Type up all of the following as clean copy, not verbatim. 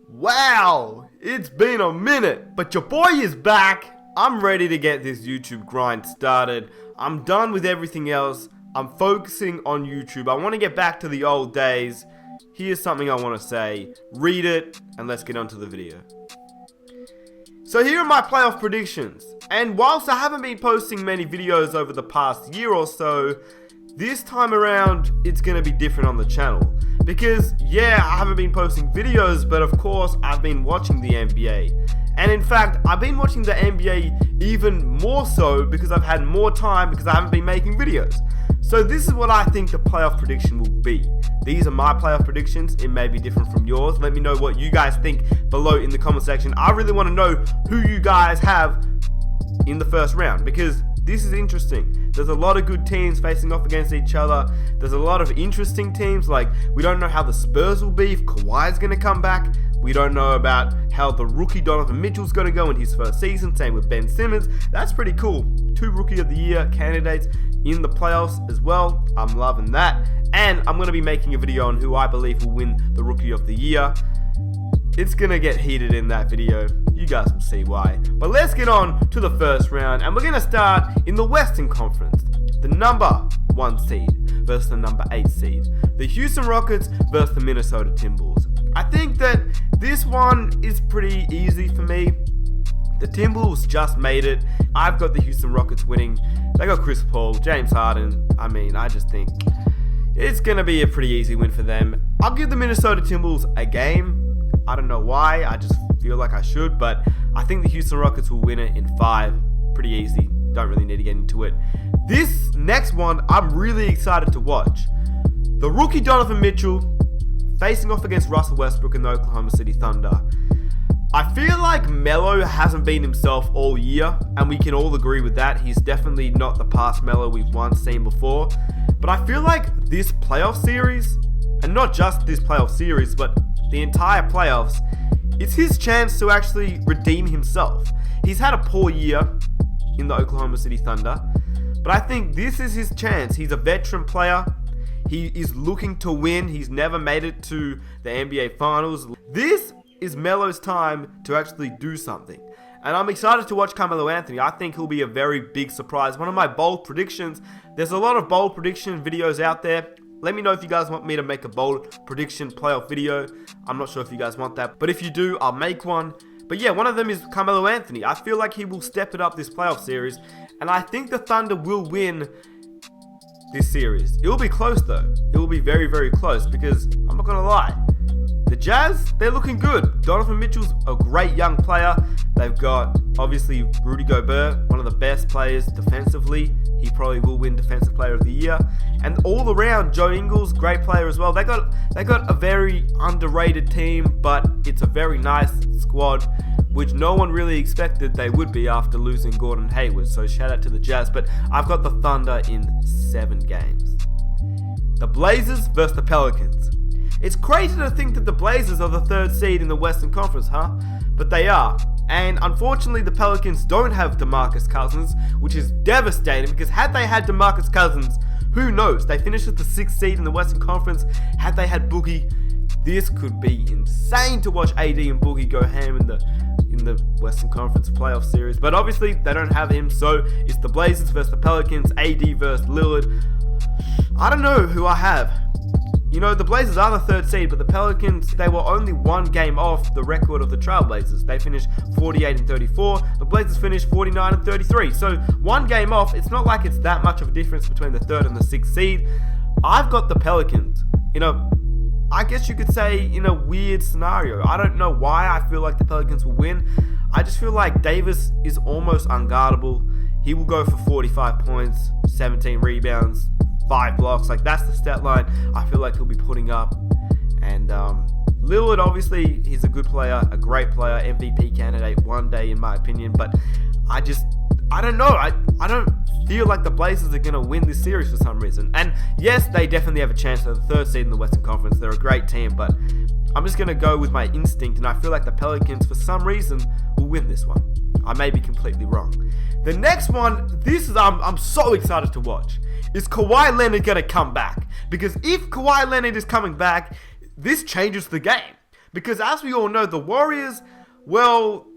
Wow, it's been a minute, but your boy is back. I'm ready to get this YouTube grind started. I'm done with everything else. I'm focusing on YouTube. I want to get back to the old days. Here's something I want to say. Read it, and let's get on to the video. So here are my playoff predictions. And whilst I haven't been posting many videos over the past year or so, this time around, it's going to be different on the channel. Because, yeah, I haven't been posting videos, but of course, I've been watching the NBA. And in fact, I've been watching the NBA even more so because I've had more time because I haven't been making videos. So this is what I think the playoff prediction will be. These are my playoff predictions. It may be different from yours. Let me know what you guys think below in the comment section. I really want to know who you guys have in the first round because this is interesting. There's a lot of good teams facing off against each other. There's a lot of interesting teams. Like, we don't know how the Spurs will be if Kawhi's going to come back. We don't know about how the rookie Donovan Mitchell's going to go in his first season. Same with Ben Simmons. That's pretty cool. 2 Rookie of the Year candidates in the playoffs as well. I'm loving that. And I'm going to be making a video on who I believe will win the Rookie of the Year. It's going to get heated in that video. You guys will see why. But let's get on to the first round. And we're going to start in the Western Conference. The number 1 seed versus the number 8 seed. The Houston Rockets versus the Minnesota Timberwolves. I think that this one is pretty easy for me. The Timberwolves just made it. I've got the Houston Rockets winning. They got Chris Paul, James Harden. I just think it's going to be a pretty easy win for them. I'll give the Minnesota Timberwolves a game. I don't know why, I just feel like I should, but I think the Houston Rockets will win it in 5. Pretty easy, don't really need to get into it. This next one, I'm really excited to watch. The rookie Donovan Mitchell facing off against Russell Westbrook and the Oklahoma City Thunder. I feel like Melo hasn't been himself all year, and we can all agree with that. He's definitely not the past Melo we've once seen before. But I feel like this playoff series, and not just this playoff series, but the entire playoffs, it's his chance to actually redeem himself. He's had a poor year in the Oklahoma City Thunder, but I think this is his chance. He's a veteran player. He is looking to win. He's never made it to the NBA Finals. This is Melo's time to actually do something. And I'm excited to watch Carmelo Anthony. I think he'll be a very big surprise. One of my bold predictions. There's a lot of bold prediction videos out there. Let me know if you guys want me to make a bold prediction playoff video. I'm not sure if you guys want that, but if you do, I'll make one. But yeah, one of them is Carmelo Anthony. I feel like he will step it up this playoff series, and I think the Thunder will win this series. It will be close though. It will be very, very close because I'm not going to lie. The Jazz, they're looking good. Donovan Mitchell's a great young player. They've got, obviously, Rudy Gobert, one of the best players defensively. He probably will win Defensive Player of the Year. And all around, Joe Ingles, great player as well. They got a very underrated team, but it's a very nice squad, which no one really expected they would be after losing Gordon Hayward. So shout out to the Jazz. But I've got the Thunder in 7 games. The Blazers versus the Pelicans. It's crazy to think that the Blazers are the 3rd seed in the Western Conference, huh? But they are. And unfortunately, the Pelicans don't have DeMarcus Cousins, which is devastating because had they had DeMarcus Cousins, who knows? They finished at the 6th seed in the Western Conference. Had they had Boogie, this could be insane to watch AD and Boogie go ham in the Western Conference playoff series. But obviously, they don't have him, so it's the Blazers versus the Pelicans, AD versus Lillard. I don't know who I have. You know, the Blazers are the 3rd seed, but the Pelicans, they were only 1 game off the record of the Trailblazers. They finished 48-34. The Blazers finished 49-33. So 1 game off. It's not like it's that much of a difference between the 3rd and the 6th seed. I've got the Pelicans. I guess you could say in a weird scenario. I don't know why I feel like the Pelicans will win. I just feel like Davis is almost unguardable. He will go for 45 points, 17 rebounds, 5 blocks. Like, that's the stat line I feel like he'll be putting up. And Lillard, obviously, he's a good player, a great player, MVP candidate one day in my opinion. But I don't know. I don't feel like the Blazers are going to win this series for some reason. And yes, they definitely have a chance at the 3rd seed in the Western Conference. They're a great team, but I'm just going to go with my instinct, and I feel like the Pelicans, for some reason, will win this one. I may be completely wrong. The next one, I'm so excited to watch. Is Kawhi Leonard going to come back? Because if Kawhi Leonard is coming back, this changes the game. Because as we all know, the Warriors, well,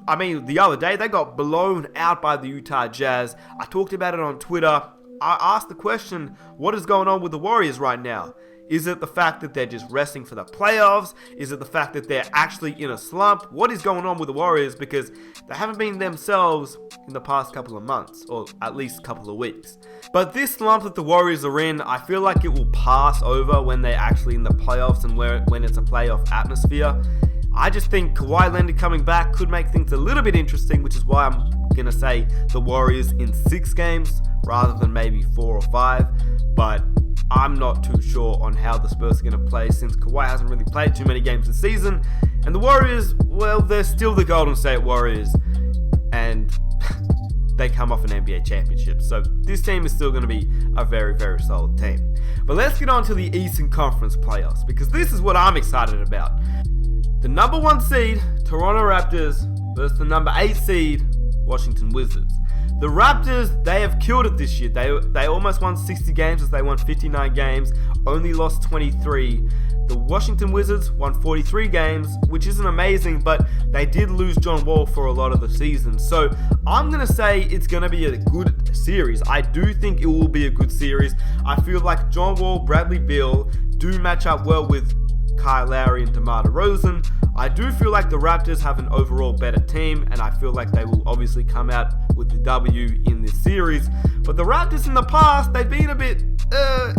I mean, the other day, they got blown out by the Utah Jazz. I talked about it on Twitter. I asked the question, what is going on with the Warriors right now? Is it the fact that they're just resting for the playoffs? Is it the fact that they're actually in a slump? What is going on with the Warriors? Because they haven't been themselves in the past couple of months, or at least couple of weeks. But this slump that the Warriors are in, I feel like it will pass over when they're actually in the playoffs and when it's a playoff atmosphere. I just think Kawhi Leonard coming back could make things a little bit interesting, which is why I'm going to say the Warriors in 6 games rather than maybe 4 or 5. But I'm not too sure on how the Spurs are going to play since Kawhi hasn't really played too many games this season. And the Warriors, well, they're still the Golden State Warriors. And they come off an NBA championship. So this team is still going to be a very, very solid team. But let's get on to the Eastern Conference playoffs, because this is what I'm excited about. The number 1 seed, Toronto Raptors, versus the number 8 seed, Washington Wizards. The Raptors, they have killed it this year. They almost won 60 games as they won 59 games, only lost 23. The Washington Wizards won 43 games, which isn't amazing, but they did lose John Wall for a lot of the season. So I'm going to say it's going to be a good series. I do think it will be a good series. I feel like John Wall, Bradley Beal do match up well with Kyle Lowry and DeMar DeRozan. I do feel like the Raptors have an overall better team, and I feel like they will obviously come out with the W in this series. But the Raptors in the past, they've been a bit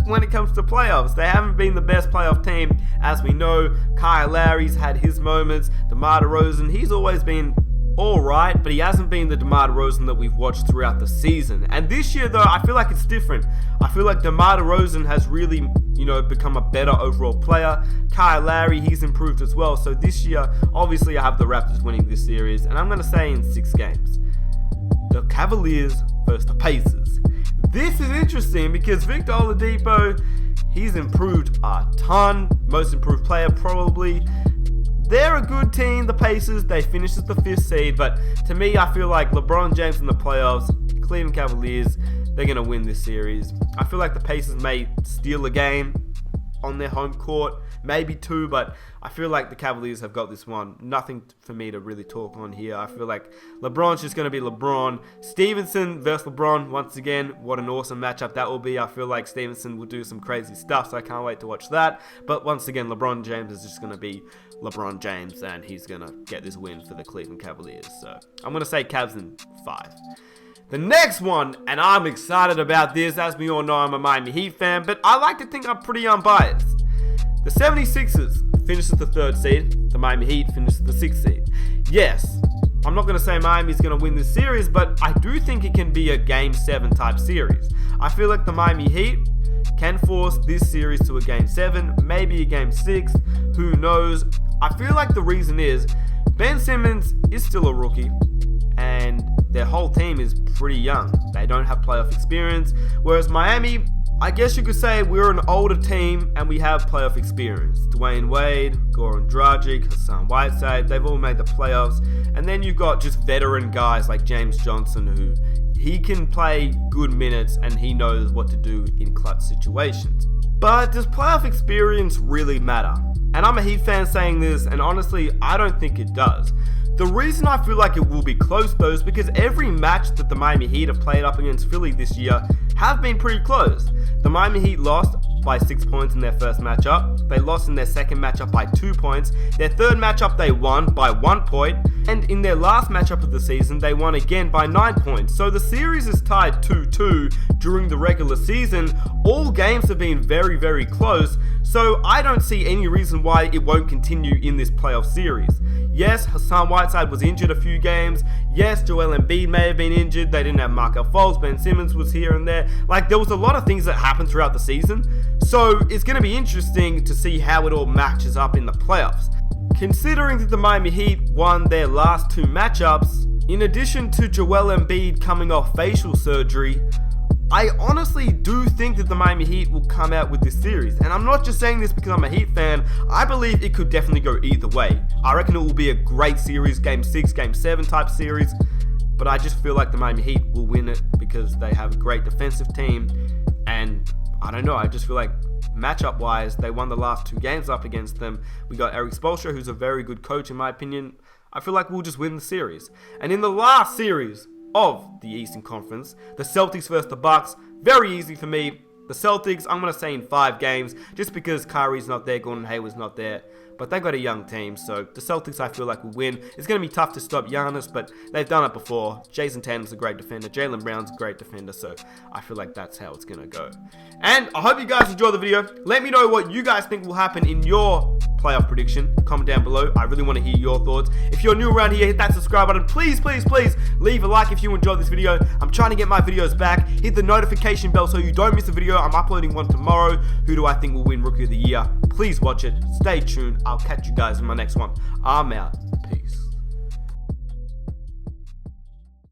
when it comes to playoffs. They haven't been the best playoff team. As we know, Kyle Lowry's had his moments. DeMar DeRozan, he's always been alright, but he hasn't been the DeMar DeRozan that we've watched throughout the season. And this year, though, I feel like it's different. I feel like DeMar DeRozan has really, become a better overall player. Kyle Lowry, he's improved as well. So this year, obviously, I have the Raptors winning this series, and I'm going to say in 6 games. The Cavaliers versus the Pacers. This is interesting because Victor Oladipo, he's improved a ton. Most improved player, probably. They're a good team, the Pacers. They finished as the 5th seed, but to me, I feel like LeBron James in the playoffs, Cleveland Cavaliers, they're going to win this series. I feel like the Pacers may steal a game on their home court, maybe 2, but I feel like the Cavaliers have got this one. Nothing for me to really talk on here. I feel like LeBron's just going to be LeBron. Stevenson versus LeBron, once again, what an awesome matchup that will be. I feel like Stevenson will do some crazy stuff, so I can't wait to watch that. But once again, LeBron James is just going to be LeBron James, and he's going to get this win for the Cleveland Cavaliers. So I'm going to say Cavs in 5. The next one, and I'm excited about this. As we all know, I'm a Miami Heat fan, but I like to think I'm pretty unbiased. The 76ers finished as the 3rd seed. The Miami Heat finished as the 6th seed. Yes, I'm not going to say Miami's going to win this series, but I do think it can be a Game 7 type series. I feel like the Miami Heat can force this series to a Game 7, maybe a Game 6. Who knows? I feel like the reason is Ben Simmons is still a rookie, and their whole team is pretty young. They don't have playoff experience, whereas Miami, I guess you could say we're an older team and we have playoff experience. Dwayne Wade, Goran Dragic, Hassan Whiteside, they've all made the playoffs. And then you've got just veteran guys like James Johnson, who he can play good minutes and he knows what to do in clutch situations. But does playoff experience really matter? And I'm a Heat fan saying this, and honestly, I don't think it does. The reason I feel like it will be close though is because every match that the Miami Heat have played up against Philly this year have been pretty close. The Miami Heat lost by 6 points in their first matchup. They lost in their second matchup by 2 points. Their third matchup they won by 1 point. And in their last matchup of the season, they won again by 9 points. So the series is tied 2-2 during the regular season. All games have been very, very close. So I don't see any reason why it won't continue in this playoff series. Yes, Hassan Whiteside was injured a few games. Yes, Joel Embiid may have been injured. They didn't have Markel Fultz. Ben Simmons was here and there. Like, there was a lot of things that happened throughout the season. So it's going to be interesting to see how it all matches up in the playoffs. Considering that the Miami Heat won their last 2 matchups, in addition to Joel Embiid coming off facial surgery, I honestly do think that the Miami Heat will come out with this series. And I'm not just saying this because I'm a Heat fan. I believe it could definitely go either way. I reckon it will be a great series, Game 6, Game 7 type series. But I just feel like the Miami Heat will win it because they have a great defensive team. And I don't know, I just feel like matchup wise. They won the last 2 games up against them. We got Eric Spoelstra, who's a very good coach in my opinion. I feel like we'll just win the series. And in the last series of the Eastern Conference, the Celtics versus the Bucks, very easy for me. The Celtics, I'm going to say in 5 games, just because Kyrie's not there, Gordon Hayward's not there. But they've got a young team, so the Celtics I feel like will win. It's going to be tough to stop Giannis, but they've done it before. Jason Tatum's a great defender. Jaylen Brown's a great defender, so I feel like that's how it's going to go. And I hope you guys enjoyed the video. Let me know what you guys think will happen in your playoff prediction. Comment down below. I really want to hear your thoughts. If you're new around here, hit that subscribe button. Please, please, please leave a like if you enjoyed this video. I'm trying to get my videos back. Hit the notification bell so you don't miss a video. I'm uploading one tomorrow. Who do I think will win Rookie of the Year? Please watch it. Stay tuned. I'll catch you guys in my next one. I'm out. Peace.